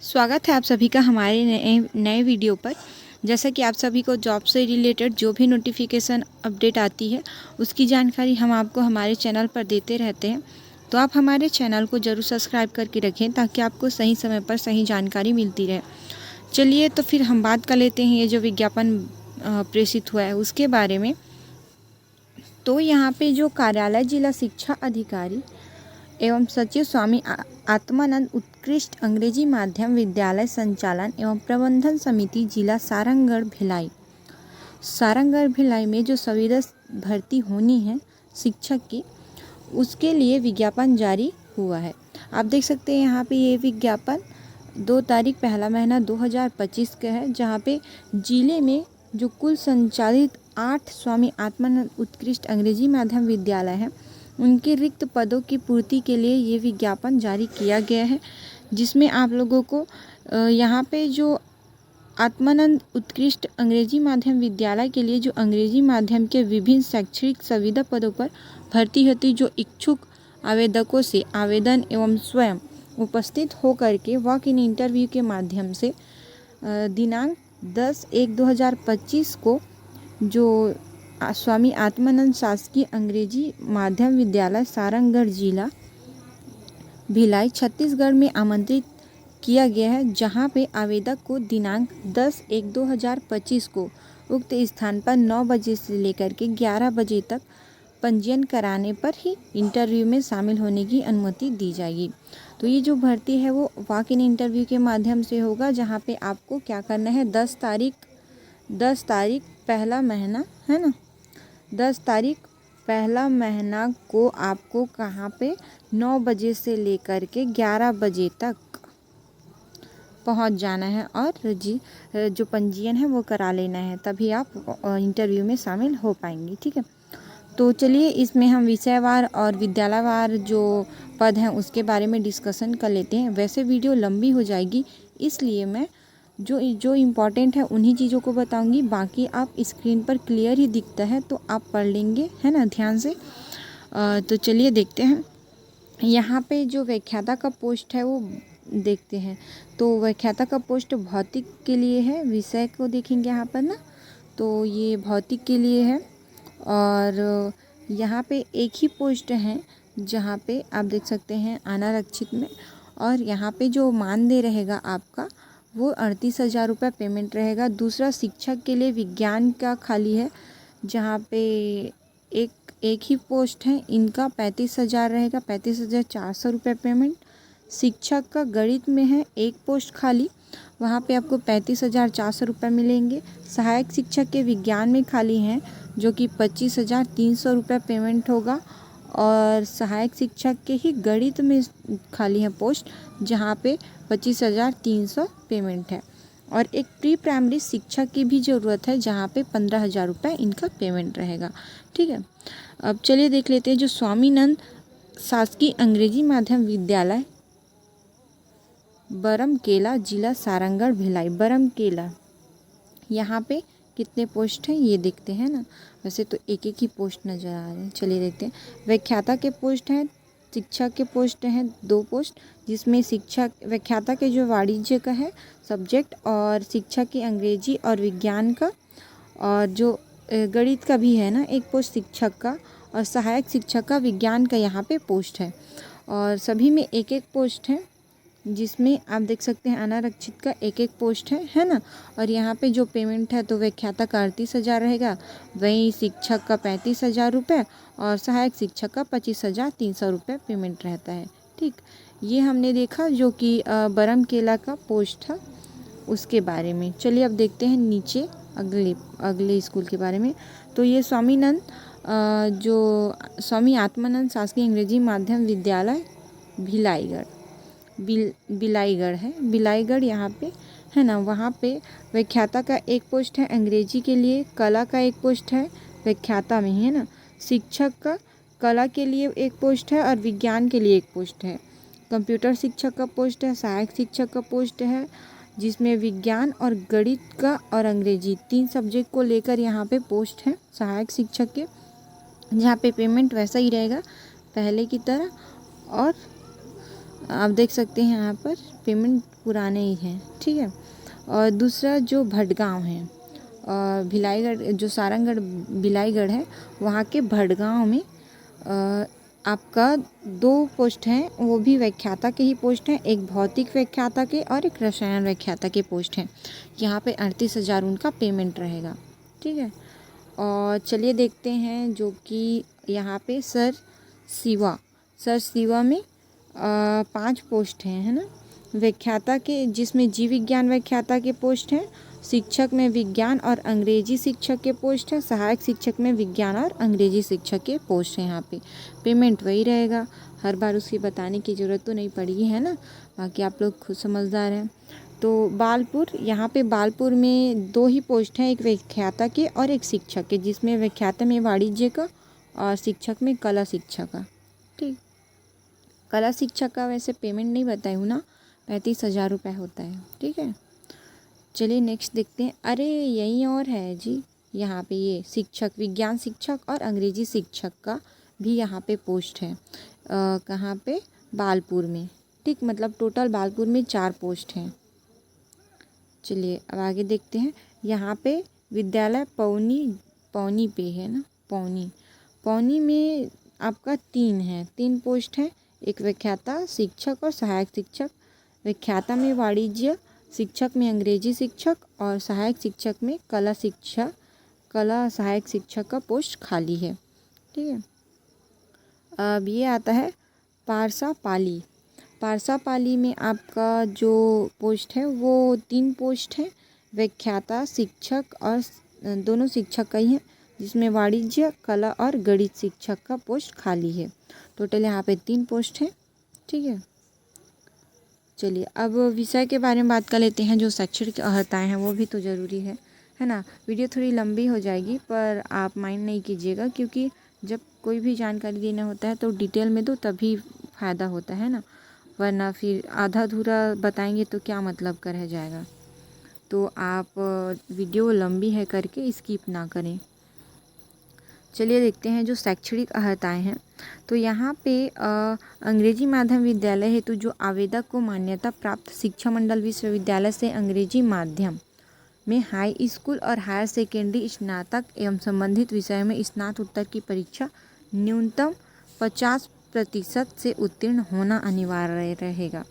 स्वागत है आप सभी का हमारे नए वीडियो पर। जैसा कि आप सभी को जॉब से रिलेटेड जो भी नोटिफिकेशन अपडेट आती है उसकी जानकारी हम आपको हमारे चैनल पर देते रहते हैं, तो आप हमारे चैनल को ज़रूर सब्सक्राइब करके रखें ताकि आपको सही समय पर सही जानकारी मिलती रहे। चलिए तो फिर हम बात कर लेते हैं ये जो विज्ञापन प्रेषित हुआ है उसके बारे में। तो यहाँ पे जो कार्यालय जिला शिक्षा अधिकारी एवं सचिव स्वामी आत्मानंद उत्कृष्ट अंग्रेजी माध्यम विद्यालय संचालन एवं प्रबंधन समिति जिला सारंगढ़ भिलाई में जो संविदा भर्ती होनी है शिक्षक की, उसके लिए विज्ञापन जारी हुआ है। आप देख सकते हैं यहाँ पे ये विज्ञापन 2 तारीख पहला महीना 2025 का है, जहाँ पे जिले में जो कुल संचालित 8 स्वामी आत्मानंद उत्कृष्ट अंग्रेजी माध्यम विद्यालय हैं उनके रिक्त पदों की पूर्ति के लिए ये विज्ञापन जारी किया गया है, जिसमें आप लोगों को यहाँ पे जो आत्मानंद उत्कृष्ट अंग्रेजी माध्यम विद्यालय के लिए जो अंग्रेजी माध्यम के विभिन्न शैक्षणिक संविदा पदों पर भर्ती होती, जो इच्छुक आवेदकों से आवेदन एवं स्वयं उपस्थित होकर के वॉक इन इंटरव्यू के माध्यम से दिनांक 10/1/2025 को जो स्वामी आत्मानंद शासकीय अंग्रेजी माध्यम विद्यालय सारंगढ़ जिला भिलाई छत्तीसगढ़ में आमंत्रित किया गया है, जहां पे आवेदक को दिनांक 10/1/2025 को उक्त स्थान पर 9 बजे से लेकर के 11 बजे तक पंजीयन कराने पर ही इंटरव्यू में शामिल होने की अनुमति दी जाएगी। तो ये जो भर्ती है वो वॉक इन इंटरव्यू के माध्यम से होगा, जहाँ पे आपको क्या करना है 10 तारीख पहला महीना है ना, 10 तारीख पहला महीना को आपको कहाँ पे 9 बजे से लेकर के 11 बजे तक पहुंच जाना है और जो पंजीयन है वो करा लेना है, तभी आप इंटरव्यू में शामिल हो पाएंगे। ठीक है, तो चलिए इसमें हम विषयवार और विद्यालयवार जो पद हैं उसके बारे में डिस्कशन कर लेते हैं। वैसे वीडियो लंबी हो जाएगी, इसलिए मैं जो इम्पोर्टेंट है उन्हीं चीज़ों को बताऊंगी, बाकी आप स्क्रीन पर क्लियर ही दिखता है तो आप पढ़ लेंगे, है ना, ध्यान से। तो चलिए देखते हैं यहाँ पे जो व्याख्याता का पोस्ट है वो देखते हैं। तो व्याख्याता का पोस्ट भौतिक के लिए है, विषय को देखेंगे यहाँ पर ना, तो ये भौतिक के लिए है। और यहाँ पे एक ही पोस्ट है जहाँ पे आप देख सकते हैं अनारक्षित में, और यहाँ पे जो मानदेय रहेगा आपका वो 38,000 रुपये पेमेंट रहेगा। दूसरा शिक्षक के लिए विज्ञान का खाली है, जहाँ पे एक ही पोस्ट है, इनका 35,000 रहेगा, 35,400 रुपये पेमेंट। शिक्षक का गणित में है एक पोस्ट खाली, वहाँ पे आपको 35,400 रुपये मिलेंगे। सहायक शिक्षक के विज्ञान में खाली हैं जो कि 25,300 रुपये पेमेंट होगा, और सहायक शिक्षक के ही गणित में खाली है पोस्ट, जहाँ पे 25,300 पेमेंट है। और एक प्री प्राइमरी शिक्षक की भी ज़रूरत है, जहाँ पे 15,000 रुपये इनका पेमेंट रहेगा। ठीक है, अब चलिए देख लेते हैं जो स्वामीनंद शासकीय अंग्रेजी माध्यम विद्यालय बरमकेला जिला सारंगढ़ भिलाई बरमकेला, यहाँ पे कितने पोस्ट हैं ये देखते हैं ना। वैसे तो एक ही पोस्ट नज़र आ रहे हैं, चलिए देखते हैं। व्याख्याता के पोस्ट हैं, शिक्षक के पोस्ट हैं 2 पोस्ट, जिसमें शिक्षक व्याख्याता के जो वाणिज्य का है सब्जेक्ट, और शिक्षक की अंग्रेजी और विज्ञान का, और जो गणित का भी है ना एक पोस्ट शिक्षक का, और सहायक शिक्षक का विज्ञान का यहाँ पे पोस्ट है। और सभी में एक पोस्ट है, जिसमें आप देख सकते हैं अनारक्षित का एक पोस्ट है ना। और यहाँ पे जो पेमेंट है तो व्याख्याता का 38,000 रहेगा, वहीं शिक्षक का 35,000 रुपये और सहायक शिक्षक का 25,300 रुपये पेमेंट रहता है। ठीक, ये हमने देखा जो कि बरमकेला का पोस्ट था उसके बारे में। चलिए अब देखते हैं नीचे अगले स्कूल के बारे में। तो ये जो स्वामी आत्मानंद शासकीय अंग्रेजी माध्यम विद्यालय बिलाईगढ़ है, बिलाईगढ़ यहाँ पे है ना। वहाँ पे व्याख्याता का एक पोस्ट है अंग्रेजी के लिए, कला का एक पोस्ट है व्याख्याता में ही है ना, शिक्षक का कला के लिए एक पोस्ट है और विज्ञान के लिए एक पोस्ट है। कंप्यूटर शिक्षक का पोस्ट है, सहायक शिक्षक का पोस्ट है, जिसमें विज्ञान और गणित का और अंग्रेजी 3 सब्जेक्ट को लेकर यहाँ पे पोस्ट है सहायक शिक्षक के, जहाँ पे पेमेंट वैसा ही रहेगा पहले की तरह। और आप देख सकते हैं यहाँ पर पेमेंट पुराने ही हैं, ठीक है। और दूसरा जो भटगांव है और भिलाईगढ़, जो सारंगगढ़ भिलाईगढ़ है, वहाँ के भटगांव में आपका 2 पोस्ट हैं, वो भी व्याख्याता के ही पोस्ट हैं, एक भौतिक व्याख्याता के और एक रसायन व्याख्याता के पोस्ट हैं। यहाँ पे 38,000 उनका पेमेंट रहेगा, ठीक है। और चलिए देखते हैं जो कि यहाँ पे सर शिवा में 5 पोस्ट हैं, है ना, व्याख्याता के, जिसमें जीव विज्ञान व्याख्याता के पोस्ट हैं, शिक्षक में विज्ञान और अंग्रेजी शिक्षक के पोस्ट है, सहायक शिक्षक में विज्ञान और अंग्रेजी शिक्षक के पोस्ट हैं। यहाँ पे पेमेंट वही रहेगा, हर बार उसकी बताने की ज़रूरत तो नहीं पड़ेगी, है ना, बाकी आप लोग खुद समझदार हैं। तो बालपुर, यहाँ पे बालपुर में 2 ही पोस्ट हैं, एक व्याख्याता के और एक शिक्षक के, जिसमें व्याख्याता में वाणिज्य का और शिक्षक में कला शिक्षा का, ठीक। कला शिक्षा का वैसे पेमेंट नहीं बताई हूँ ना, 35,000 रुपये होता है, ठीक है। चलिए नेक्स्ट देखते हैं। अरे यही और है जी, यहाँ पे ये शिक्षक, विज्ञान शिक्षक और अंग्रेजी शिक्षक का भी यहाँ पे पोस्ट है। कहाँ पे? बालपुर में, ठीक। मतलब टोटल बालपुर में 4 पोस्ट हैं। चलिए अब आगे देखते हैं। यहाँ पे विद्यालय पौनी पे है ना, पौनी में आपका 3 पोस्ट हैं, एक व्याख्याता, शिक्षक और सहायक शिक्षक। व्याख्याता में वाणिज्य, शिक्षक में अंग्रेजी शिक्षक और सहायक शिक्षक में कला सहायक शिक्षक का पोस्ट खाली है, ठीक है। अब ये आता है पारसा पाली में आपका जो पोस्ट है वो 3 पोस्ट है, व्याख्याता, शिक्षक और दोनों शिक्षक का ही है, जिसमें वाणिज्य, कला और गणित शिक्षक का पोस्ट खाली है। टोटल यहाँ पे 3 पोस्ट हैं, ठीक है। चलिए अब विषय के बारे में बात कर लेते हैं। जो शैक्षणिक अर्हताएँ हैं वो भी तो ज़रूरी है ना। वीडियो थोड़ी लंबी हो जाएगी, पर आप माइंड नहीं कीजिएगा, क्योंकि जब कोई भी जानकारी देना होता है तो डिटेल में दो, तभी फ़ायदा होता है ना, वरना फिर आधा अधूरा बताएंगे तो क्या मतलब का रह जाएगा। तो आप वीडियो लंबी है करके स्किप ना करें। चलिए देखते हैं जो शैक्षणिक अर्हताएँ हैं। तो यहाँ पे अंग्रेजी माध्यम विद्यालय हेतु जो आवेदक को मान्यता प्राप्त शिक्षा मंडल विश्वविद्यालय से अंग्रेजी माध्यम में हाई स्कूल और हायर सेकेंडरी, स्नातक एवं संबंधित विषय में स्नातकोत्तर की परीक्षा न्यूनतम 50% से उत्तीर्ण होना अनिवार्य रहेगा,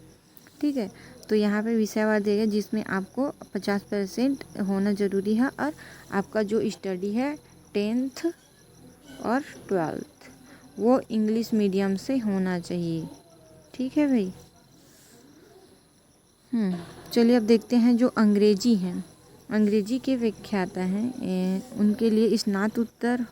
ठीक है। तो यहाँ पे विषयवार देगा जिसमें आपको 50% होना ज़रूरी है, और आपका जो स्टडी है 10th और 12th वो इंग्लिश मीडियम से होना चाहिए, ठीक है भाई। चलिए अब देखते हैं जो अंग्रेजी हैं, अंग्रेजी के व्याख्याता हैं, उनके लिए स्नातकोत्तर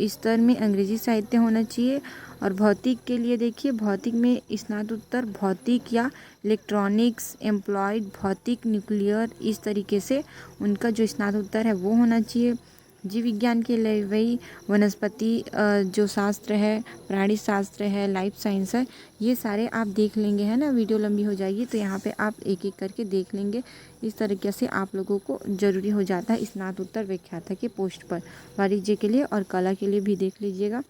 स्तर में अंग्रेजी साहित्य होना चाहिए। और भौतिक के लिए देखिए, भौतिक में स्नातकोत्तर भौतिक या इलेक्ट्रॉनिक्स, एम्प्लॉयड भौतिक, न्यूक्लियर, इस तरीके से उनका जो स्नातकोत्तर है वो होना चाहिए। जीव विज्ञान के लिए वही वनस्पति जो शास्त्र है, प्राणी शास्त्र है, लाइफ साइंस है, ये सारे आप देख लेंगे, है ना। वीडियो लंबी हो जाएगी तो यहाँ पे आप एक एक करके देख लेंगे। इस तरीके से आप लोगों को ज़रूरी हो जाता है स्नातकोत्तर व्याख्याता के पोस्ट पर। वाणिज्य के लिए और कला के लिए भी देख लीजिएगा।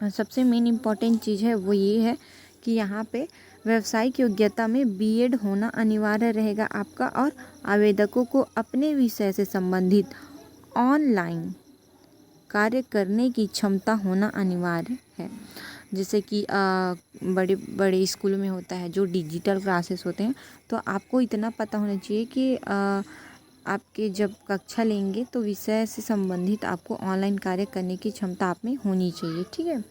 सबसे मेन इम्पॉर्टेंट चीज़ है वो ये है कि यहाँ पे व्यावसायिक योग्यता में बीएड होना अनिवार्य रहेगा आपका, और आवेदकों को अपने विषय से संबंधित ऑनलाइन कार्य करने की क्षमता होना अनिवार्य है। जैसे कि बड़े बड़े स्कूलों में होता है जो डिजिटल क्लासेस होते हैं, तो आपको इतना पता होना चाहिए कि आपके जब कक्षा लेंगे तो विषय से संबंधित आपको ऑनलाइन कार्य करने की क्षमता आप में होनी चाहिए, ठीक है।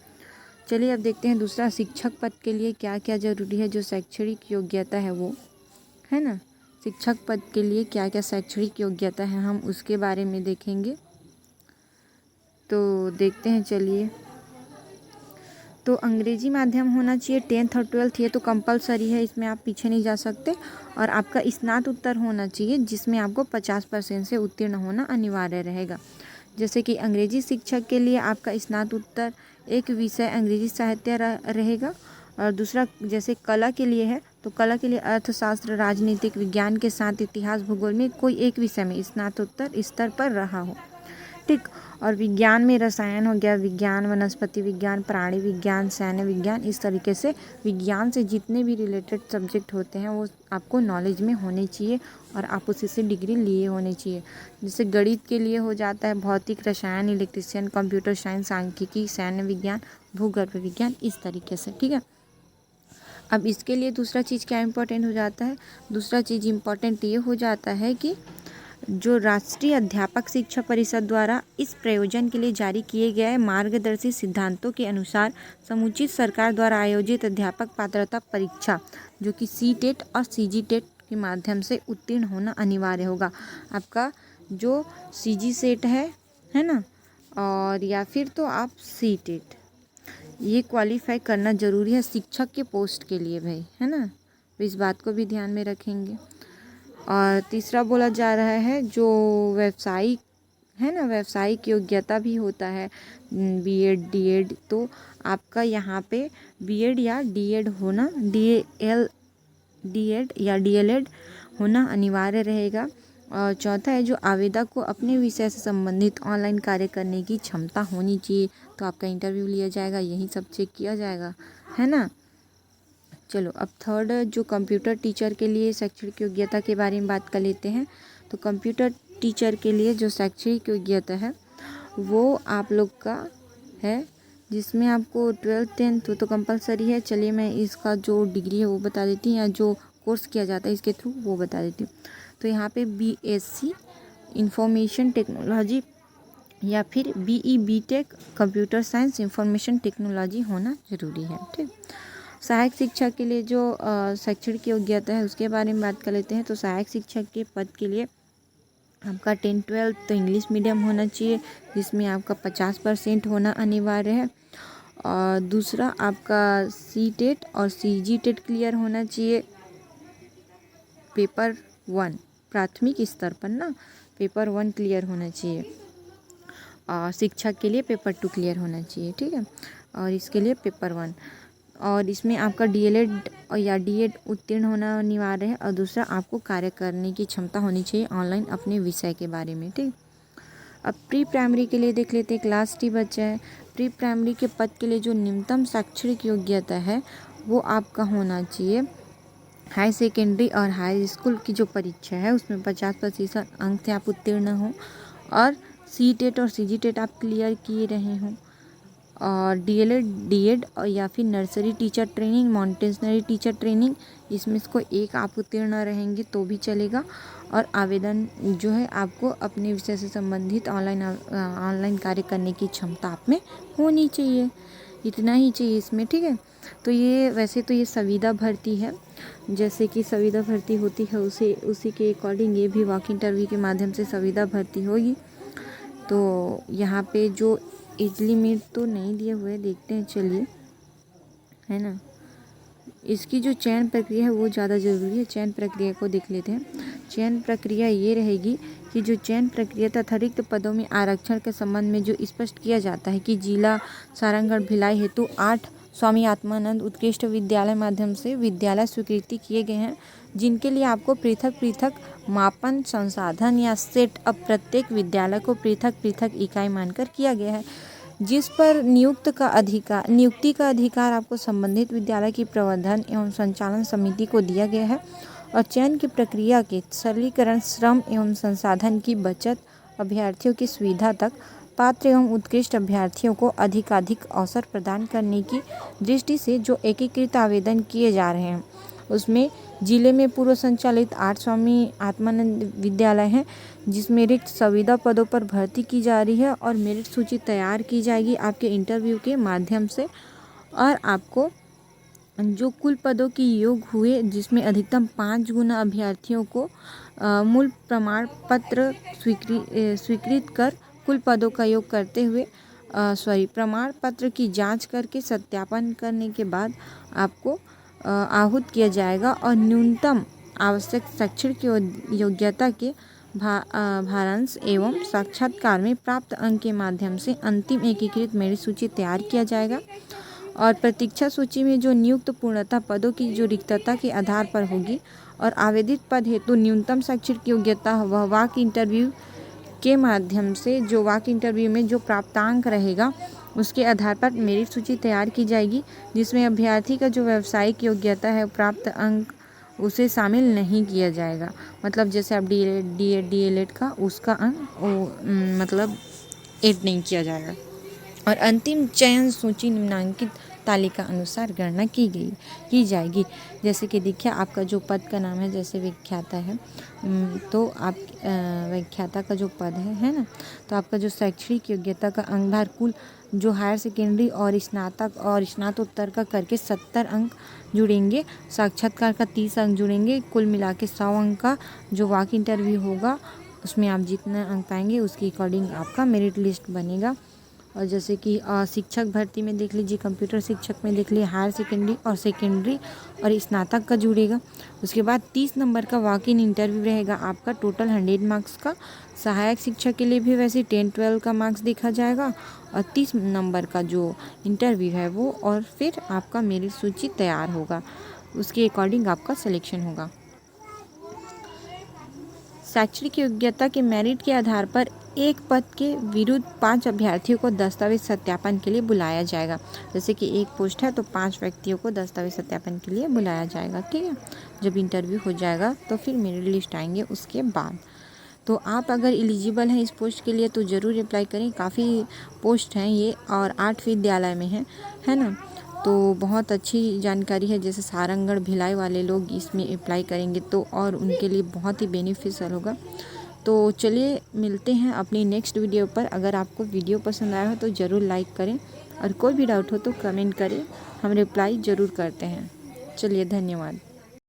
चलिए अब देखते हैं दूसरा, शिक्षक पद के लिए क्या क्या ज़रूरी है, जो शैक्षणिक योग्यता है वो, है ना। शिक्षक पद के लिए क्या क्या शैक्षणिक योग्यता है हम उसके बारे में देखेंगे। तो देखते हैं, चलिए। तो अंग्रेजी माध्यम होना चाहिए, 10th और 12th ये तो कंपलसरी है, इसमें आप पीछे नहीं जा सकते। और आपका स्नातकोत्तर होना चाहिए जिसमें आपको 50% से उत्तीर्ण होना अनिवार्य रहेगा। जैसे कि अंग्रेजी शिक्षक के लिए आपका स्नातकोत्तर एक विषय अंग्रेजी साहित्य रहेगा, और दूसरा जैसे कला के लिए है तो कला के लिए अर्थशास्त्र, राजनीतिक विज्ञान के साथ इतिहास, भूगोल में कोई एक विषय में स्नातकोत्तर स्तर पर रहा हो, ठीक। और विज्ञान में रसायन हो गया, विज्ञान, वनस्पति विज्ञान, प्राणी विज्ञान, सैन्य विज्ञान, इस तरीके से विज्ञान से जितने भी रिलेटेड सब्जेक्ट होते हैं वो आपको नॉलेज में होने चाहिए और आप उसी से डिग्री लिए होने चाहिए। जैसे गणित के लिए हो जाता है भौतिक, रसायन, इलेक्ट्रिशियन, कंप्यूटर साइंस, सांख्यिकी, सैन्य विज्ञान, भूगर्भ विज्ञान, इस तरीके से, ठीक है। अब इसके लिए दूसरा चीज़ क्या इम्पोर्टेंट हो जाता है, दूसरा चीज़ इम्पोर्टेंट ये हो जाता है कि जो राष्ट्रीय अध्यापक शिक्षा परिषद द्वारा इस प्रयोजन के लिए जारी किए गए मार्गदर्शी सिद्धांतों के अनुसार समुचित सरकार द्वारा आयोजित अध्यापक पात्रता परीक्षा जो कि सीटेट और सीजीटेट के माध्यम से उत्तीर्ण होना अनिवार्य होगा। आपका जो सीजी सेट है ना, और या फिर तो आप सीटेट, ये क्वालिफाई करना ज़रूरी है शिक्षक के पोस्ट के लिए भाई, है ना। तो इस बात को भी ध्यान में रखेंगे। और तीसरा बोला जा रहा है जो व्यावसायिक है ना, व्यावसायिक योग्यता भी होता है बीएड डीएड, तो आपका यहाँ पे बीएड या डीएड होना, डीएड या डीएलएड होना अनिवार्य रहेगा। और चौथा है जो आवेदक को अपने विषय से संबंधित ऑनलाइन कार्य करने की क्षमता होनी चाहिए। तो आपका इंटरव्यू लिया जाएगा, यही सब चेक किया जाएगा, है ना। चलो अब थर्ड जो कंप्यूटर टीचर के लिए शैक्षणिक योग्यता के बारे में बात कर लेते हैं। तो कंप्यूटर टीचर के लिए जो शैक्षणिक योग्यता है वो आप लोग का है, जिसमें आपको 12th 10th तो कंपलसरी है। चलिए मैं इसका जो डिग्री है वो बता देती हूँ, या जो कोर्स किया जाता है इसके थ्रू वो बता देती हूँ। तो यहाँ पे बीएससी इंफॉर्मेशन टेक्नोलॉजी या फिर BE BTech computer science information technology होना ज़रूरी है, ठीक। सहायक शिक्षा के लिए जो शैक्षणिक योग्यता है उसके बारे में बात कर लेते हैं। तो सहायक शिक्षक के पद के लिए आपका 10th 12th तो इंग्लिश मीडियम होना चाहिए, जिसमें आपका 50% होना अनिवार्य है। और दूसरा आपका सीटेट और सीजीटेट क्लियर होना चाहिए पेपर 1, प्राथमिक स्तर पर ना पेपर 1 क्लियर होना चाहिए। और शिक्षक के लिए पेपर 2 क्लियर होना चाहिए, ठीक है। और इसके लिए पेपर 1, और इसमें आपका डीएलएड या डीएड उत्तीर्ण होना अनिवार्य है। और दूसरा आपको कार्य करने की क्षमता होनी चाहिए ऑनलाइन अपने विषय के बारे में, ठीक। अब प्री प्राइमरी के लिए देख लेते हैं, क्लास टी बच्चा है। प्री प्राइमरी के पद के लिए जो न्यूनतम शैक्षणिक योग्यता है वो आपका होना चाहिए हाई सेकेंडरी और हाई स्कूल की जो परीक्षा है उसमें 50% अंक से आप उत्तीर्ण हों, और सीटेट और सीजीटेट आप क्लियर किए रहे हों, और डीएलएड डीएड और या फिर nursery teacher training, Montessori teacher training, इसमें इसको एक आप उत्तीर्ण रहेंगे तो भी चलेगा। और आवेदन जो है आपको अपने विषय से संबंधित ऑनलाइन कार्य करने की क्षमता आप में होनी चाहिए, इतना ही चाहिए इसमें, ठीक है। तो ये वैसे तो ये संविदा भर्ती है, जैसे कि संविदा भर्ती होती है उसी के अकॉर्डिंग ये भी वॉक इंटरव्यू के माध्यम से संविदा भर्ती होगी। तो यहाँ पे जो एज लिमिट तो नहीं दिए हुए, देखते हैं चलिए, है ना। इसकी जो चयन प्रक्रिया है वो ज़्यादा ज़रूरी है, चयन प्रक्रिया को देख लेते हैं। चयन प्रक्रिया ये रहेगी कि जो चयन प्रक्रिया तथा रिक्त पदों में आरक्षण के संबंध में जो स्पष्ट किया जाता है कि जिला सारंगढ़ भिलाई हेतु 8 स्वामी आत्मानंद उत्कृष्ट विद्यालय माध्यम से विद्यालय स्वीकृति किए गए हैं, जिनके लिए आपको पृथक पृथक मापन संसाधन या सेट अप प्रत्येक विद्यालय को पृथक पृथक इकाई मानकर किया गया है, जिस पर नियुक्ति का अधिकार आपको संबंधित विद्यालय की प्रबंधन एवं संचालन समिति को दिया गया है। और चयन की प्रक्रिया के सरलीकरण, श्रम एवं संसाधन की बचत, अभ्यर्थियों की सुविधा तक पात्र एवं उत्कृष्ट अभ्यर्थियों को अधिकाधिक अवसर प्रदान करने की दृष्टि से जो एकीकृत आवेदन किए जा रहे हैं उसमें जिले में पूर्व संचालित 8 स्वामी आत्मानंद विद्यालय हैं, जिसमें रिक्त संविदा पदों पर भर्ती की जा रही है। और मेरिट सूची तैयार की जाएगी आपके इंटरव्यू के माध्यम से, और आपको जो कुल पदों की योग हुए जिसमें अधिकतम 5 गुना अभ्यर्थियों को मूल प्रमाण पत्र स्वीकृत कर कुल पदों का योग करते हुए प्रमाण पत्र की जांच करके सत्यापन करने के बाद आपको आहूत किया जाएगा। और न्यूनतम आवश्यक शैक्षणिक योग्यता के भारांश एवं साक्षात्कार में प्राप्त अंक के माध्यम से अंतिम एकीकृत मेरिट सूची तैयार किया जाएगा। और प्रतीक्षा सूची में जो नियुक्त पूर्णतः पदों की जो रिक्तता के आधार पर होगी, और आवेदित पद हेतु न्यूनतम शैक्षणिक योग्यता वह वाक इंटरव्यू के माध्यम से जो वाक इंटरव्यू में जो प्राप्तांक रहेगा उसके आधार पर मेरिट सूची तैयार की जाएगी, जिसमें अभ्यर्थी का जो व्यावसायिक योग्यता है प्राप्त अंक उसे शामिल नहीं किया जाएगा। मतलब जैसे आप डीएलएड का उसका अंक मतलब ऐड नहीं किया जाएगा। और अंतिम चयन सूची निम्नांकित तालिका अनुसार गणना की जाएगी। जैसे कि देखिए आपका जो पद का नाम है, जैसे व्याख्याता है, तो आप व्याख्याता का जो पद है ना, तो आपका जो शैक्षणिक योग्यता का अंकभार कुल जो हायर सेकेंडरी और स्नातक और स्नातकोत्तर का करके 70 अंक जुड़ेंगे, साक्षात्कार का 30 अंक जुड़ेंगे, कुल मिला के 100 अंक का जो वाक इंटरव्यू होगा उसमें आप जितना अंक पाएंगे उसके अकॉर्डिंग आपका मेरिट लिस्ट बनेगा। और जैसे कि शिक्षक भर्ती में देख लीजिए, कंप्यूटर शिक्षक में देख लीजिए हायर सेकेंडरी और स्नातक का जुड़ेगा। उसके बाद 30 नंबर का वॉक इन इंटरव्यू रहेगा आपका, टोटल 100 मार्क्स का। सहायक शिक्षक के लिए भी वैसे 10-12 का मार्क्स देखा जाएगा और 30 नंबर का जो इंटरव्यू है वो, और फिर आपका मेरिट सूची तैयार होगा, उसके अकॉर्डिंग आपका सिलेक्शन होगा। शैक्षणिक योग्यता के मेरिट के आधार पर एक पद के विरुद्ध 5 अभ्यर्थियों को दस्तावेज सत्यापन के लिए बुलाया जाएगा। जैसे कि एक पोस्ट है तो 5 व्यक्तियों को दस्तावेज सत्यापन के लिए बुलाया जाएगा, ठीक है। जब इंटरव्यू हो जाएगा तो फिर मेरिट लिस्ट आएंगे उसके बाद। तो आप अगर एलिजिबल हैं इस पोस्ट के लिए तो ज़रूर अप्लाई करें। काफ़ी पोस्ट हैं ये और 8 विद्यालय में है ना, तो बहुत अच्छी जानकारी है। जैसे सारंगढ़ भिलाई वाले लोग इसमें अप्लाई करेंगे तो और उनके लिए बहुत ही बेनिफिशियल होगा। तो चलिए मिलते हैं अपनी नेक्स्ट वीडियो पर। अगर आपको वीडियो पसंद आया हो तो ज़रूर लाइक करें और कोई भी डाउट हो तो कमेंट करें, हम रिप्लाई ज़रूर करते हैं। चलिए धन्यवाद।